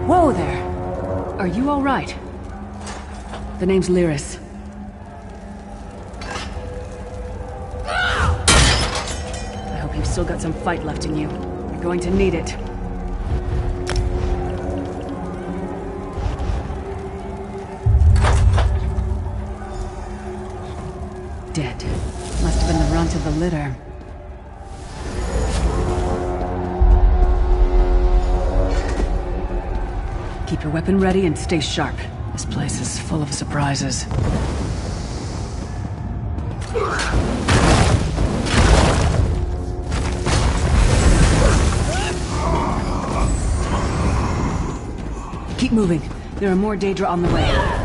Whoa there! Are you alright? The name's Lyris. I hope you've still got some fight left in you. You're going to need it. Dead. Must have been the runt of the litter. Keep your weapon ready and stay sharp. This place is full of surprises. Keep moving. There are more Daedra on the way.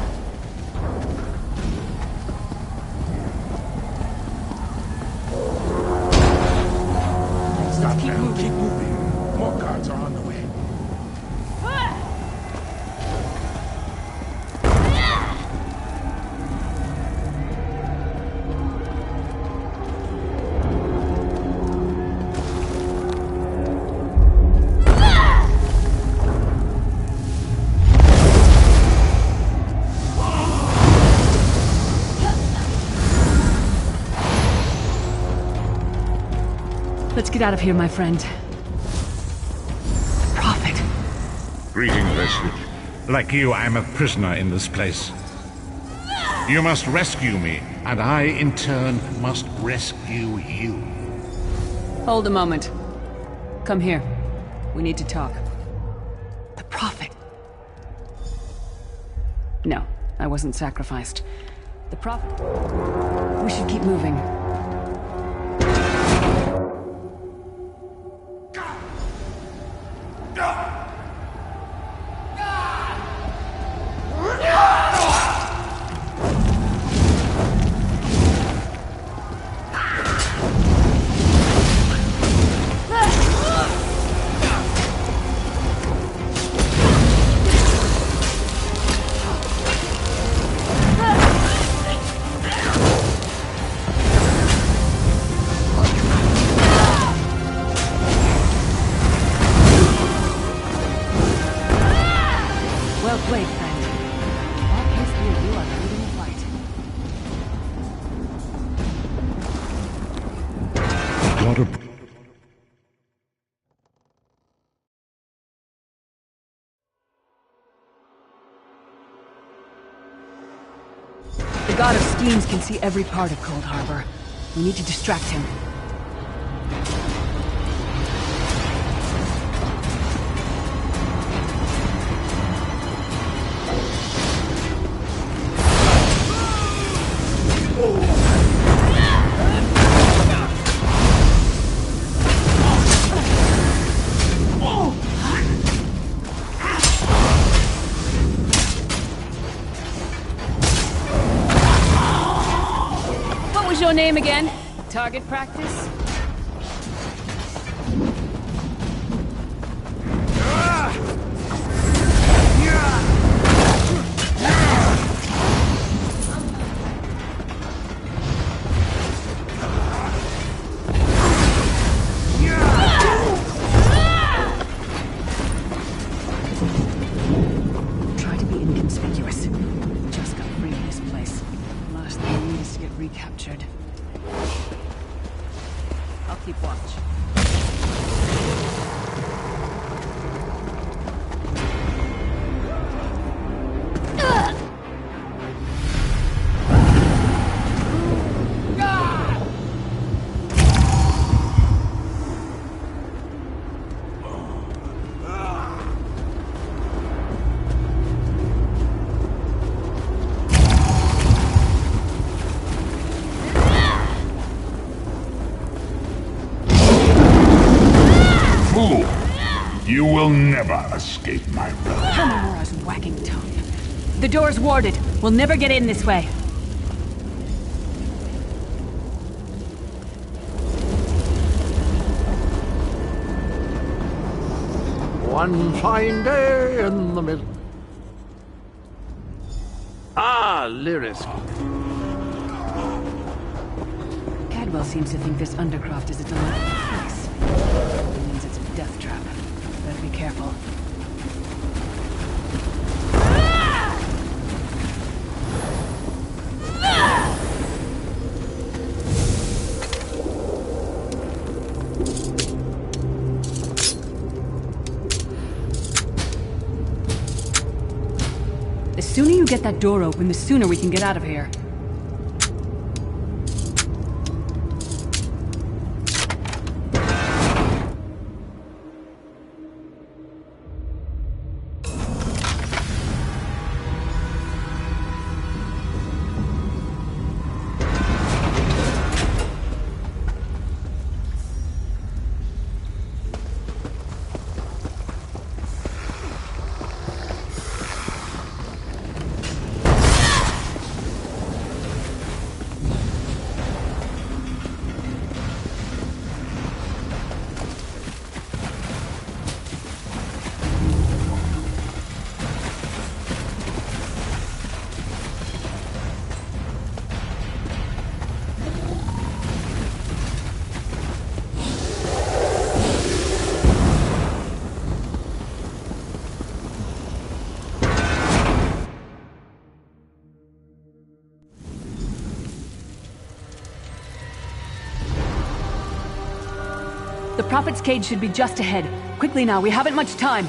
Keep moving. More guards are on the way. Let's get out of here, my friend. Prophet. Greetings, Vestige. Like you, I'm a prisoner in this place. You must rescue me, and I, in turn, must rescue you. Hold a moment. Come here. We need to talk. The Prophet. No, I wasn't sacrificed. The Prophet... We should keep moving. Well played, friend. All case here, you are leading the fight. God of... The God of Schemes can see every part of Cold Harbor. We need to distract him. What was your name again? Target practice? Try to be inconspicuous. Just got free of this place. Last thing we need is to get recaptured. I'll keep watch. Fool! You will never escape my wrath. Hamamora's whacking tongue. The door's warded. We'll never get in this way. One fine day in the middle. Ah, Lyris. Cadwell seems to think this Undercroft is a delightful place. It means it's a death trap. Better be careful. The sooner you get that door open, the sooner we can get out of here. The Prophet's Cage should be just ahead. Quickly now, we haven't much time.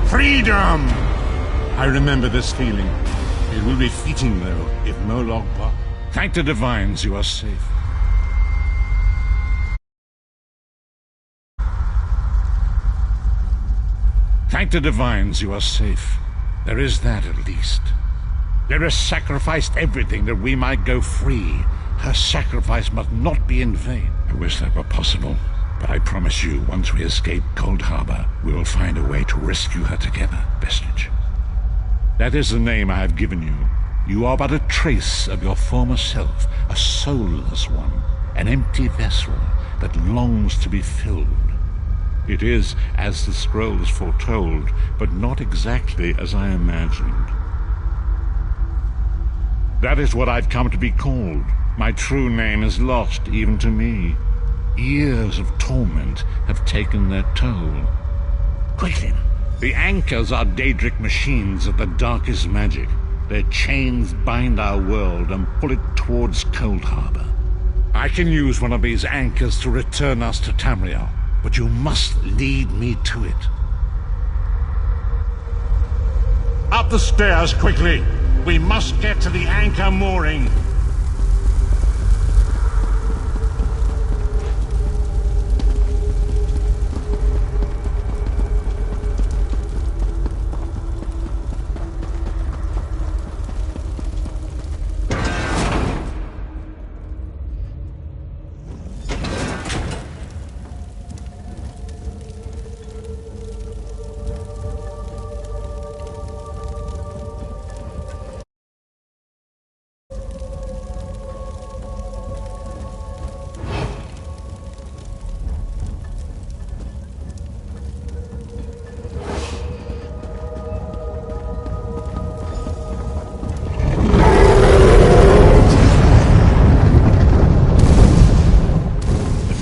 Freedom! I remember this feeling. It will be fleeting, though, if Molag Bal... Thank the Divines you are safe. Thank the Divines you are safe. There is that, at least. Lyra sacrificed everything that we might go free. Her sacrifice must not be in vain. I wish that were possible. But I promise you, once we escape Cold Harbor, we will find a way to rescue her together, Vestige. That is the name I have given you. You are but a trace of your former self, a soulless one, an empty vessel that longs to be filled. It is as the scrolls foretold, but not exactly as I imagined. That is what I've come to be called. My true name is lost even to me. Years of torment have taken their toll. Quickly, the anchors are Daedric machines of the darkest magic. Their chains bind our world and pull it towards Cold Harbor. I can use one of these anchors to return us to Tamriel, but you must lead me to it. Up the stairs, quickly! We must get to the anchor mooring.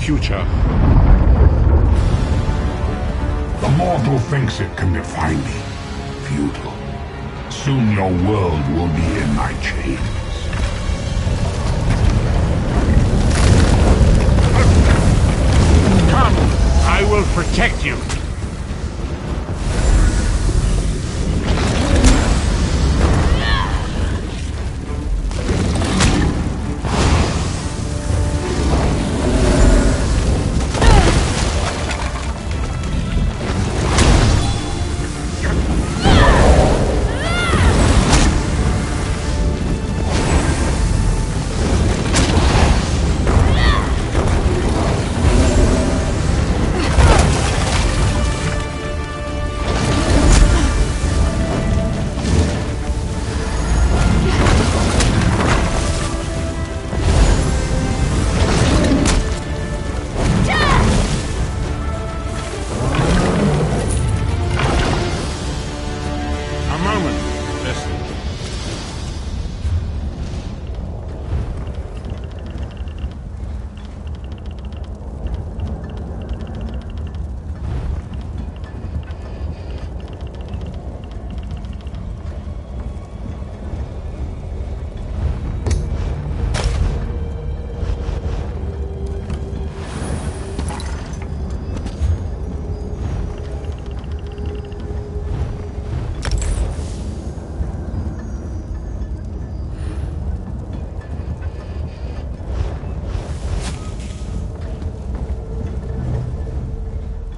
Future. The mortal thinks it can defy me. Futile. Soon your world will be in my chains. Come, I will protect you.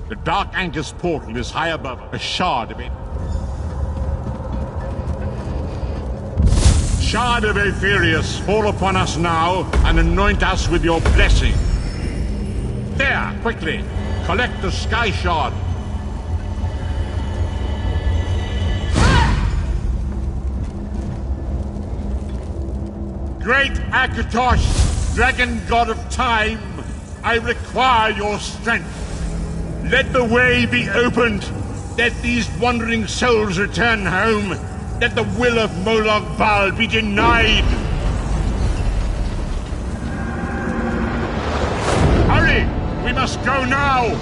The Dark Anchor's portal is high above a shard of it. Shard of Aetherius, fall upon us now and anoint us with your blessing. There, quickly, collect the Sky Shard. Great Akatosh, Dragon God of Time, I require your strength. Let the way be opened. Let these wandering souls return home. Let the will of Molag Bal be denied. Hurry! We must go now!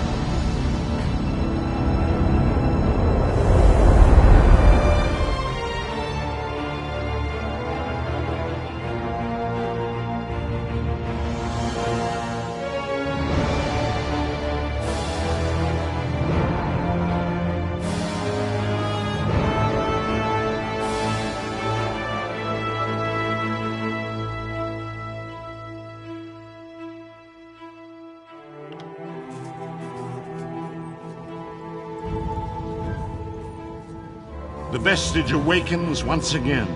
The vestige awakens once again.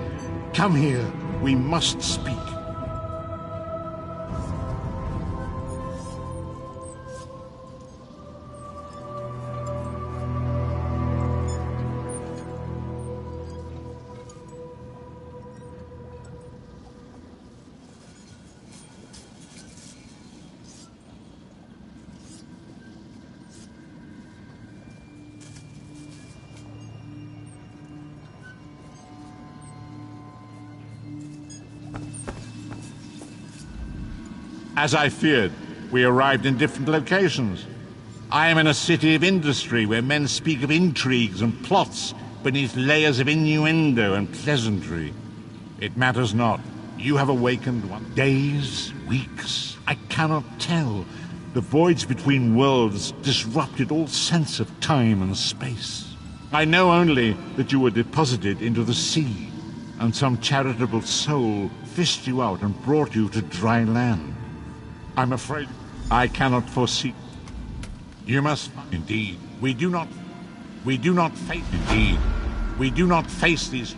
Come here, we must speak. As I feared, we arrived in different locations. I am in a city of industry where men speak of intrigues and plots beneath layers of innuendo and pleasantry. It matters not. You have awakened one. Days, weeks, I cannot tell. The voids between worlds disrupted all sense of time and space. I know only that you were deposited into the sea, and some charitable soul fished you out and brought you to dry land. I'm afraid I cannot foresee. You must, indeed. We do not face these.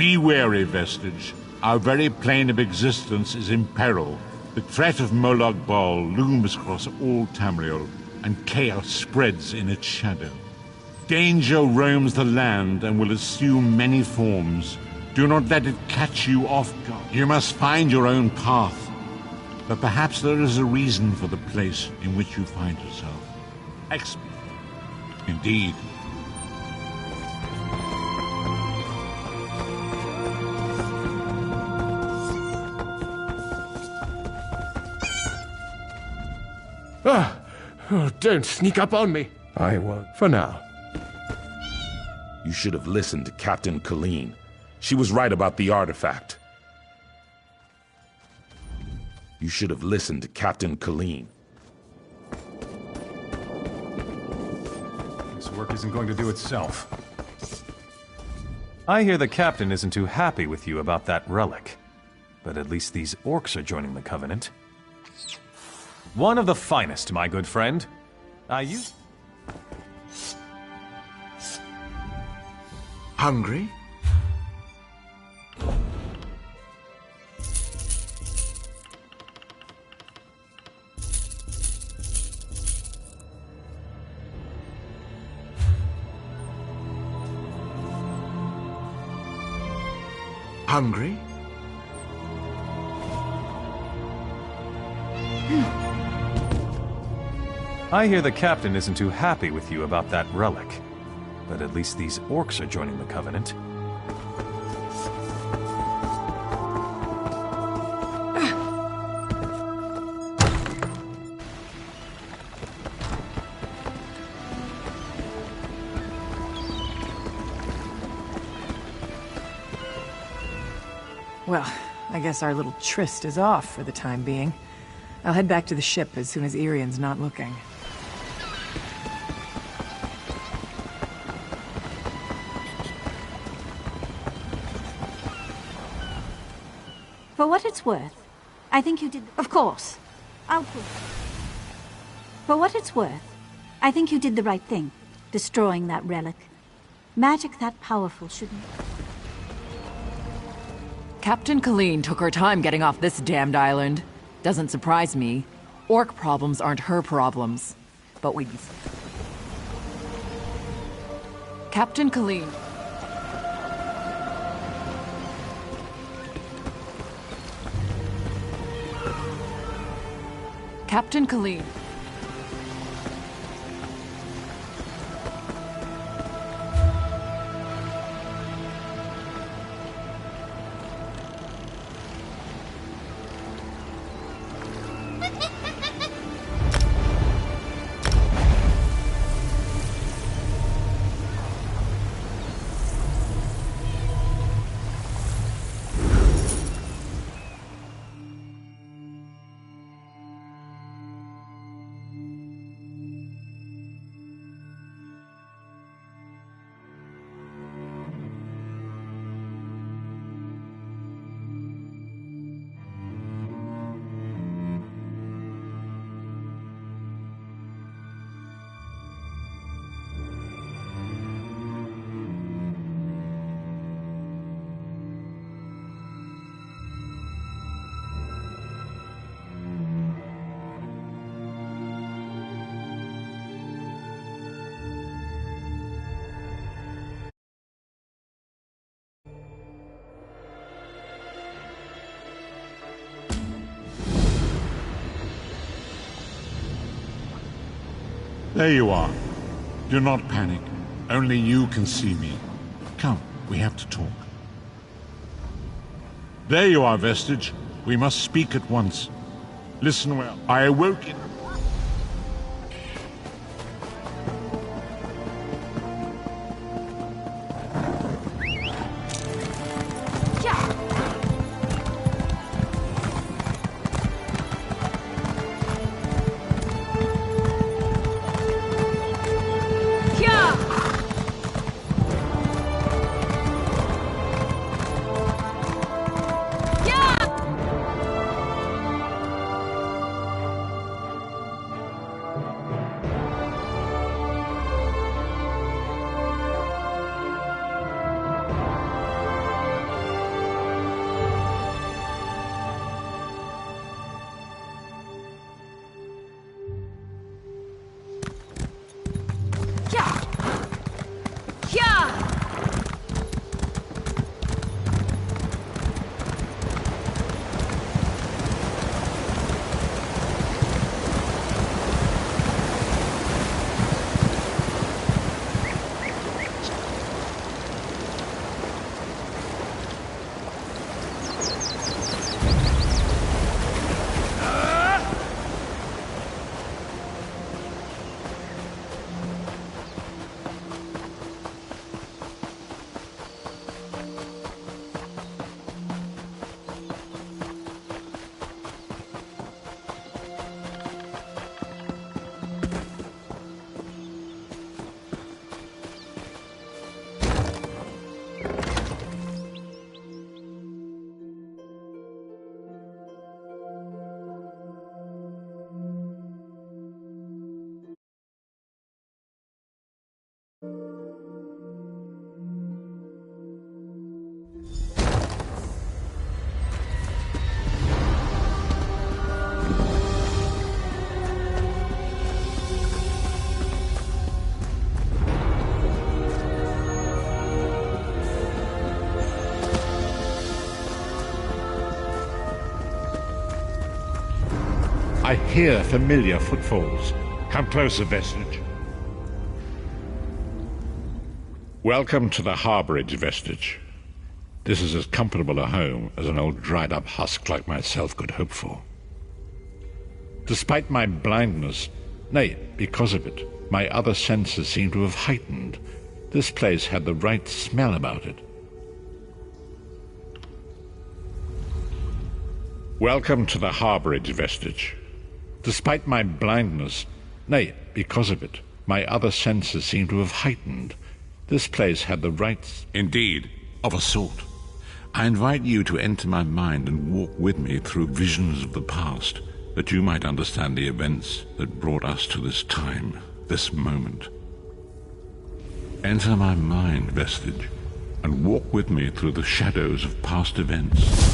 Be wary, Vestige. Our very plane of existence is in peril. The threat of Molag Bal looms across all Tamriel, and chaos spreads in its shadow. Danger roams the land and will assume many forms. Do not let it catch you off guard. You must find your own path. But perhaps there is a reason for the place in which you find yourself. Expiate. Indeed. Oh, don't sneak up on me. I won't for now. You should have listened to Captain Colleen. She was right about the artifact. You should have listened to Captain Colleen. This work isn't going to do itself. I hear the Captain isn't too happy with you about that relic. But at least these orcs are joining the Covenant. One of the finest, my good friend. Hungry? Hungry? I hear the Captain isn't too happy with you about that relic. But at least these orcs are joining the Covenant. Well, I guess our little tryst is off for the time being. I'll head back to the ship as soon as Irian's not looking. For what it's worth, I think you did... Of course. I'll prove. For what it's worth, I think you did the right thing, destroying that relic. Magic that powerful shouldn't... Captain Colleen took her time getting off this damned island. Doesn't surprise me. Orc problems aren't her problems. But we... Captain Colleen... Captain Colleen. There you are. Do not panic. Only you can see me. Come, we have to talk. There you are, Vestige. We must speak at once. Listen well. I awoke in... I hear familiar footfalls. Come closer, Vestige. Welcome to the Harborage, Vestige. This is as comfortable a home as an old dried-up husk like myself could hope for. Despite my blindness, nay, because of it, my other senses seem to have heightened. This place had the right smell about it. Welcome to the Harborage, Vestige. Despite my blindness, nay, because of it, my other senses seem to have heightened. This place had the right... Indeed, of a sort. I invite you to enter my mind and walk with me through visions of the past, that you might understand the events that brought us to this time, this moment. Enter my mind, Vestige, and walk with me through the shadows of past events.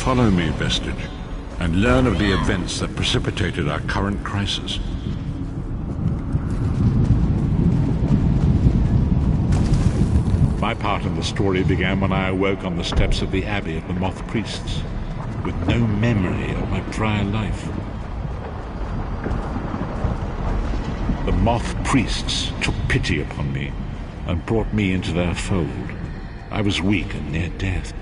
Follow me, Vestige, and learn of the events that precipitated our current crisis. My part in the story began when I awoke on the steps of the Abbey of the Moth Priests, with no memory of my prior life. The Moth Priests took pity upon me and brought me into their fold. I was weak and near death.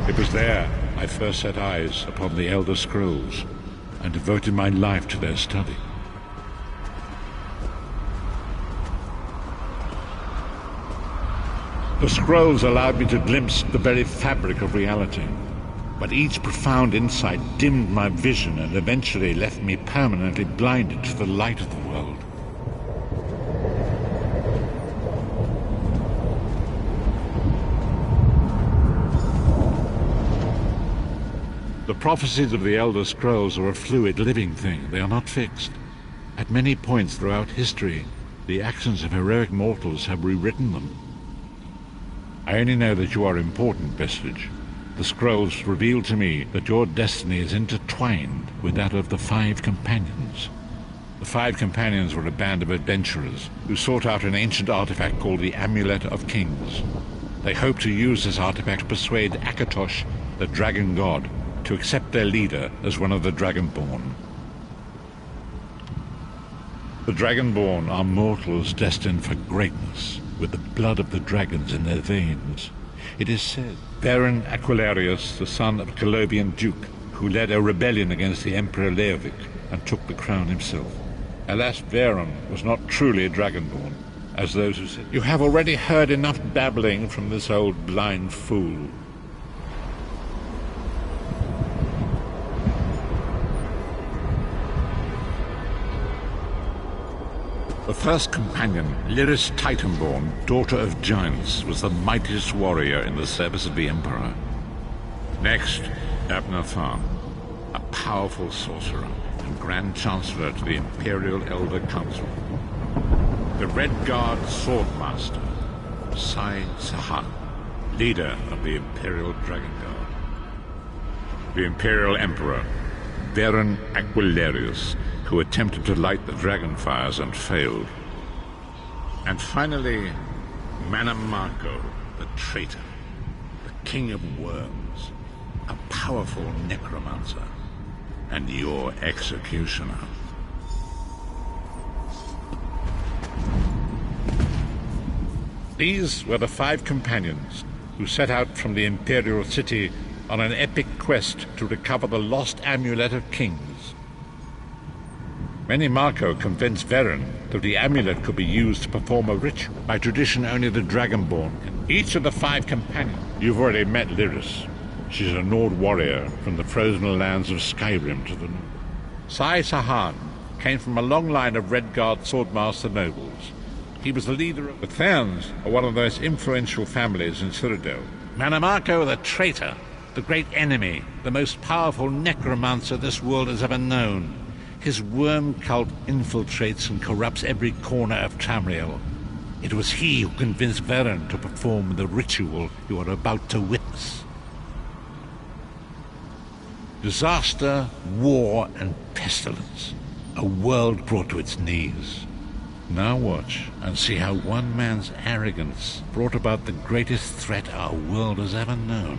It was there I first set eyes upon the Elder Scrolls and devoted my life to their study. The scrolls allowed me to glimpse the very fabric of reality, but each profound insight dimmed my vision and eventually left me permanently blinded to the light of the world. The prophecies of the Elder Scrolls are a fluid, living thing. They are not fixed. At many points throughout history, the actions of heroic mortals have rewritten them. I only know that you are important, Vestige. The scrolls reveal to me that your destiny is intertwined with that of the Five Companions. The Five Companions were a band of adventurers who sought out an ancient artifact called the Amulet of Kings. They hoped to use this artifact to persuade Akatosh, the dragon god, to accept their leader as one of the Dragonborn. The Dragonborn are mortals destined for greatness, with the blood of the dragons in their veins. It is said Varen Aquilarius, the son of Colovian Duke, who led a rebellion against the Emperor Leovic and took the crown himself. Alas, Varen was not truly a Dragonborn, as those who said. You have already heard enough babbling from this old blind fool. The first companion, Lyris Titanborn, daughter of giants, was the mightiest warrior in the service of the Emperor. Next, Abner Tharn, a powerful sorcerer and Grand Chancellor to the Imperial Elder Council. The Red Guard Swordmaster, Sai Sahan, leader of the Imperial Dragon Guard. The Imperial Emperor, Varen Aquilarius, who attempted to light the dragon fires and failed. And finally, Manamako, the traitor, the king of worms, a powerful necromancer, and your executioner. These were the Five Companions who set out from the Imperial City on an epic quest to recover the lost Amulet of Kings. Manamako convinced Varen that the amulet could be used to perform a ritual. By tradition, only the Dragonborn can. Each of the Five Companions. You've already met Lyris. She's a Nord warrior from the frozen lands of Skyrim to the north. Sai Sahan came from a long line of Red Guard Swordmaster nobles. He was the leader of the Therns, one of the most influential families in Cyrodiil. Manamako, the traitor, the great enemy, the most powerful necromancer this world has ever known. His worm cult infiltrates and corrupts every corner of Tamriel. It was he who convinced Varen to perform the ritual you are about to witness. Disaster, war, and pestilence. A world brought to its knees. Now watch and see how one man's arrogance brought about the greatest threat our world has ever known.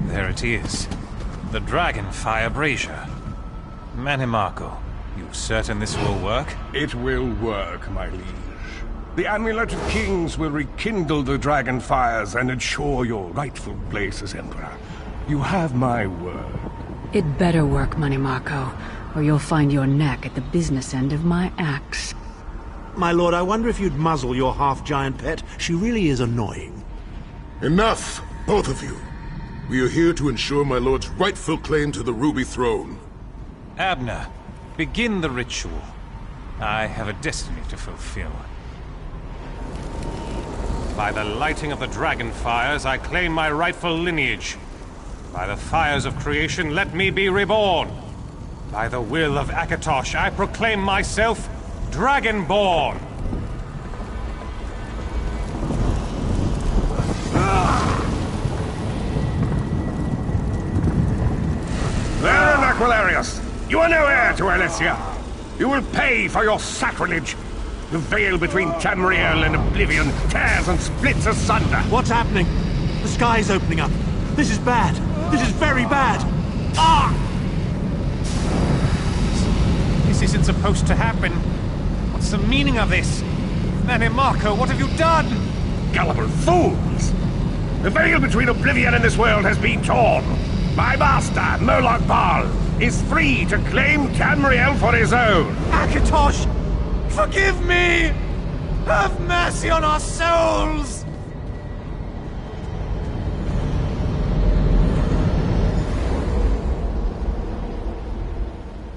There it is. The Dragonfire Brazier. Mannimarco, you certain this will work? It will work, my liege. The Amulet of Kings will rekindle the dragon fires and ensure your rightful place as Emperor. You have my word. It better work, Mannimarco, or you'll find your neck at the business end of my axe. My lord, I wonder if you'd muzzle your half-giant pet. She really is annoying. Enough, both of you. We are here to ensure my lord's rightful claim to the Ruby Throne. Abner, begin the ritual. I have a destiny to fulfill. By the lighting of the dragon fires, I claim my rightful lineage. By the fires of creation, let me be reborn. By the will of Akatosh, I proclaim myself Dragonborn. Varen Aquilarius, you are no heir to Alessia. You will pay for your sacrilege. The veil between Tamriel and Oblivion tears and splits asunder. What's happening? The sky's opening up. This is bad. This is very bad. Ah! This isn't supposed to happen. What's the meaning of this? Mannimarco, what have you done? Gullible fools! The veil between Oblivion and this world has been torn. My master, Moloch Bal, is free to claim Tamriel for his own. Akatosh! Forgive me! Have mercy on our souls!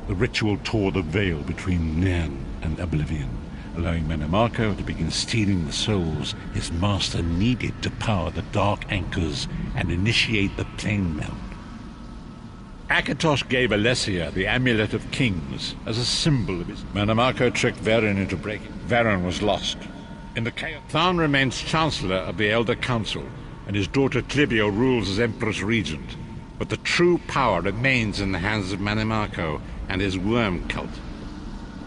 The ritual tore the veil between Nirn and Oblivion, allowing Mannimarco to begin stealing the souls his master needed to power the Dark Anchors and initiate the plane melt. Akatosh gave Alessia the Amulet of Kings as a symbol of his... Mannimarco tricked Varen into breaking. Varen was lost. In the chaos, Tharn remains Chancellor of the Elder Council, and his daughter Clivio rules as Empress Regent. But the true power remains in the hands of Mannimarco and his worm cult.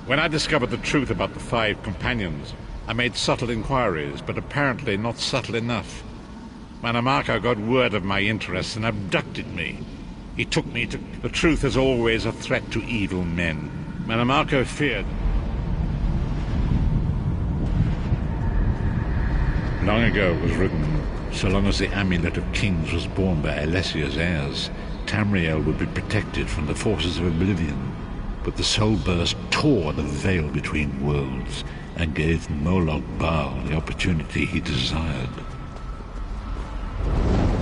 When I discovered the truth about the 5 companions, I made subtle inquiries, but apparently not subtle enough. Mannimarco got word of my interests and abducted me. He took me to... The truth is always a threat to evil men. Mannimarco feared. Long ago it was written, so long as the Amulet of Kings was borne by Alessia's heirs, Tamriel would be protected from the forces of Oblivion. But the Soul Burst tore the veil between worlds and gave Moloch Bal the opportunity he desired.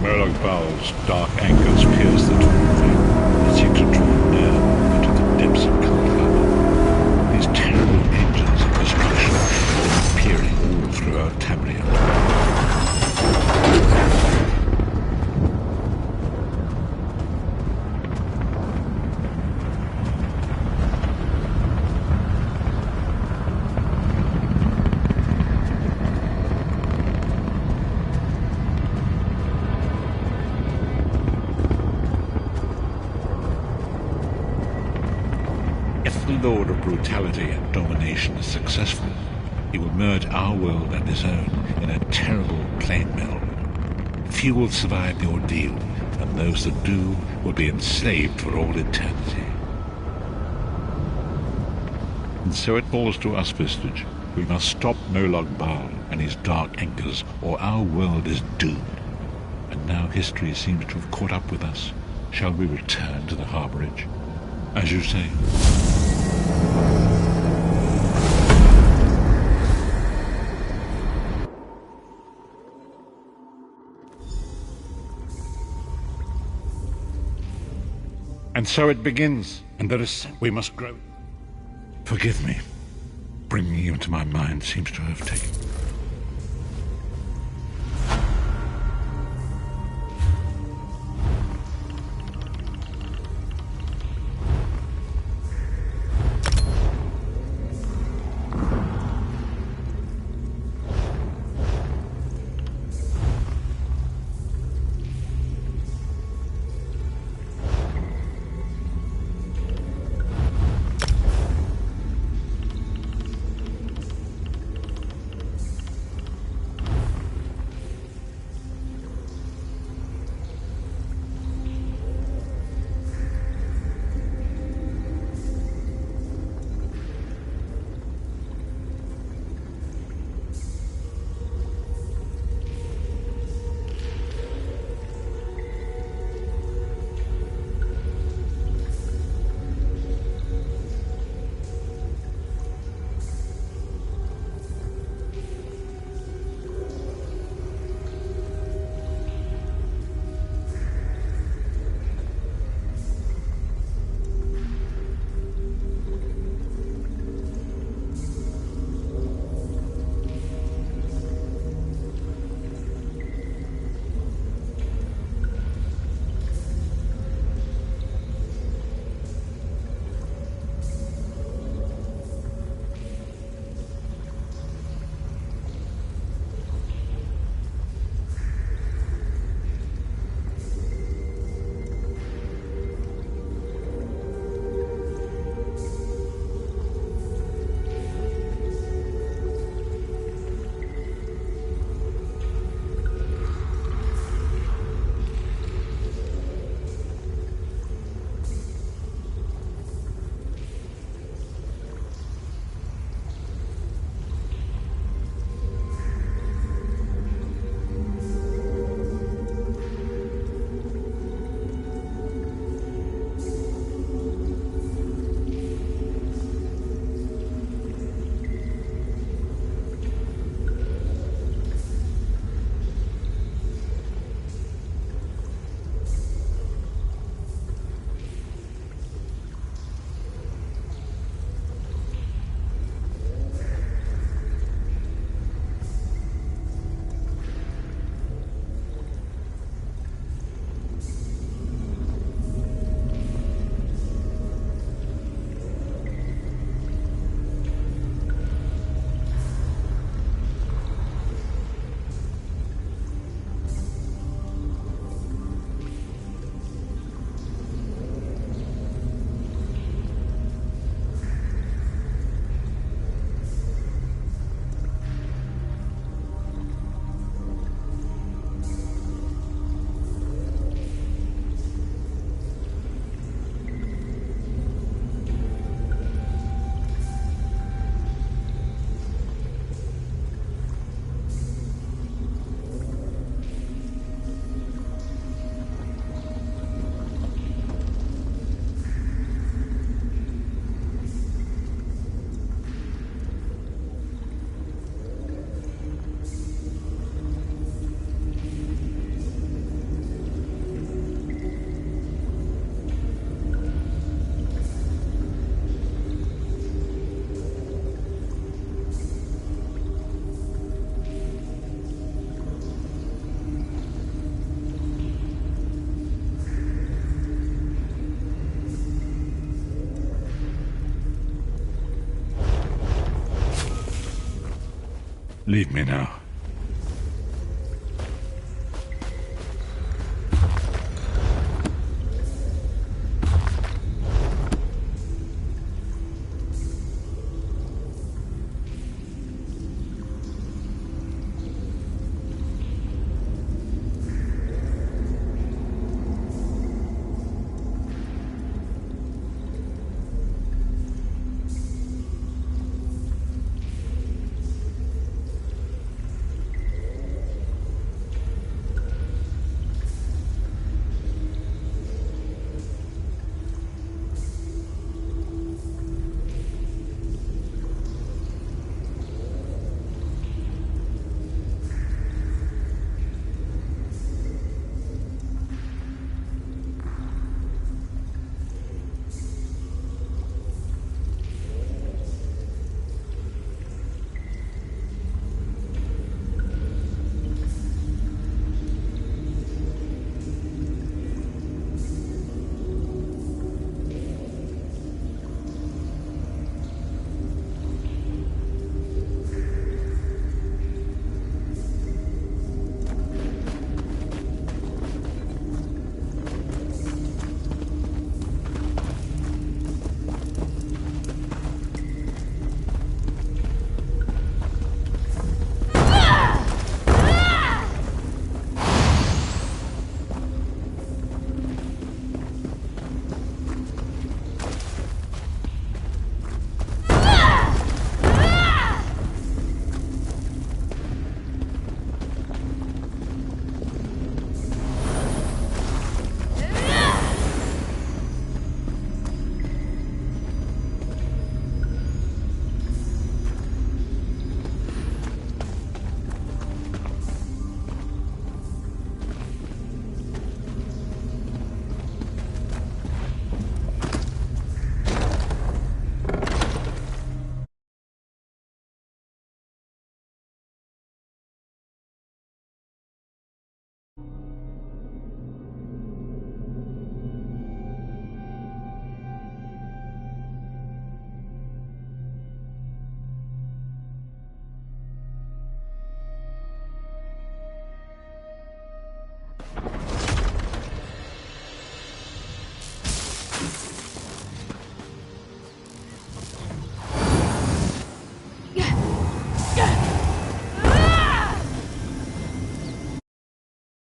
Moloch Bal's dark anchors pierced the torn veil and seemed to draw near into the depths of Kaldheim. These terrible engines of destruction were appearing all throughout Tamriel. Lord of brutality and domination is successful, he will merge our world and his own in a terrible plane meld. Few will survive the ordeal, and those that do will be enslaved for all eternity. And so it falls to us, Vistage. We must stop Moloch Bal and his dark anchors, or our world is doomed. And now history seems to have caught up with us. Shall we return to the harborage? As you say. And so it begins, and there is... We must grow. Forgive me. bringing you into my mind seems to have taken... Leave me now.